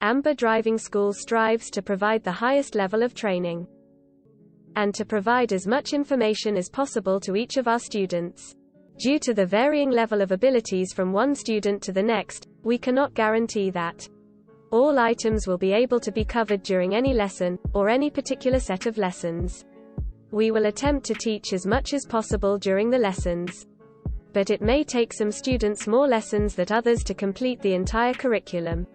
Amber Driving School strives to provide the highest level of training and to provide as much information as possible to each of our students. Due to the varying level of abilities from one student to the next, we cannot guarantee that all items will be able to be covered during any lesson, or any particular set of lessons. We will attempt to teach as much as possible during the lessons, but it may take some students more lessons than others to complete the entire curriculum.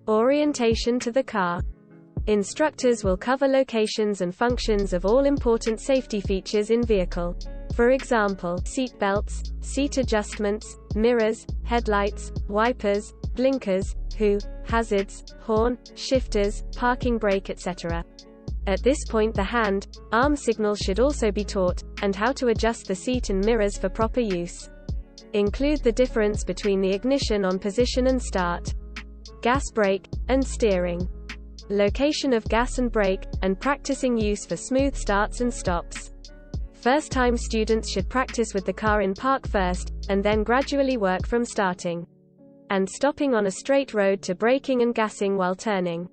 Orientation to the car. Instructors will cover locations and functions of all important safety features in vehicle. For example, seat belts, seat adjustments, mirrors, headlights, wipers, blinkers, hazards, horn, shifters, parking brake, etc. At this point the hand-arm signal should also be taught, and how to adjust the seat and mirrors for proper use. Include the difference between the ignition on position and start, gas brake, and steering, location of gas and brake, and practicing use for smooth starts and stops. First-time students should practice with the car in park first, and then gradually work from starting and stopping on a straight road to braking and gassing while turning.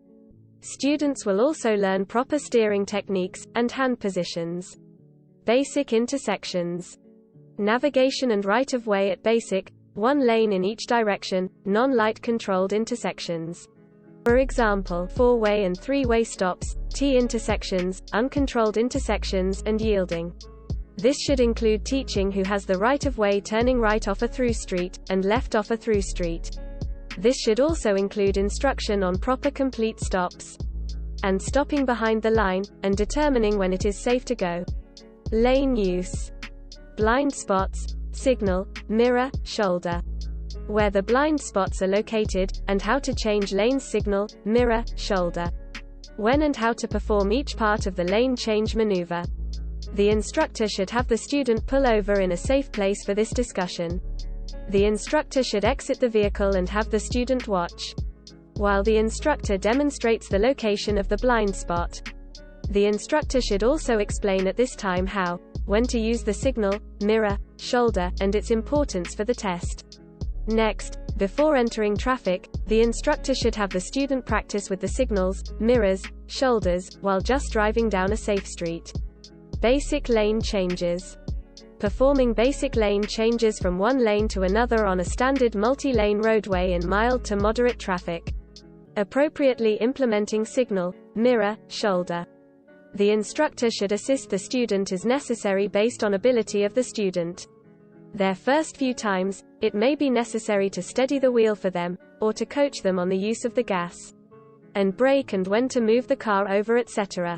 Students will also learn proper steering techniques, and hand positions. Basic intersections. Navigation and right-of-way at basic, one lane in each direction, non-light controlled intersections. For example, four-way and three-way stops, T-intersections, uncontrolled intersections, and yielding. This should include teaching who has the right-of-way turning right off a through street, and left off a through street. This should also include instruction on proper complete stops, and stopping behind the line, and determining when it is safe to go. Lane use. Blind spots, signal, mirror, shoulder. Where the blind spots are located, and how to change lanes, signal, mirror, shoulder. When and how to perform each part of the lane change maneuver. The instructor should have the student pull over in a safe place for this discussion. The instructor should exit the vehicle and have the student watch while the instructor demonstrates the location of the blind spot. The instructor should also explain at this time how, when to use the signal, mirror, shoulder, and its importance for the test. Next, before entering traffic, the instructor should have the student practice with the signals, mirrors, shoulders, while just driving down a safe street. Basic lane changes. Performing basic lane changes from one lane to another on a standard multi-lane roadway in mild to moderate traffic. Appropriately implementing signal, mirror, shoulder. The instructor should assist the student as necessary based on ability of the student. Their first few times, it may be necessary to steady the wheel for them, or to coach them on the use of the gas and brake and when to move the car over, etc.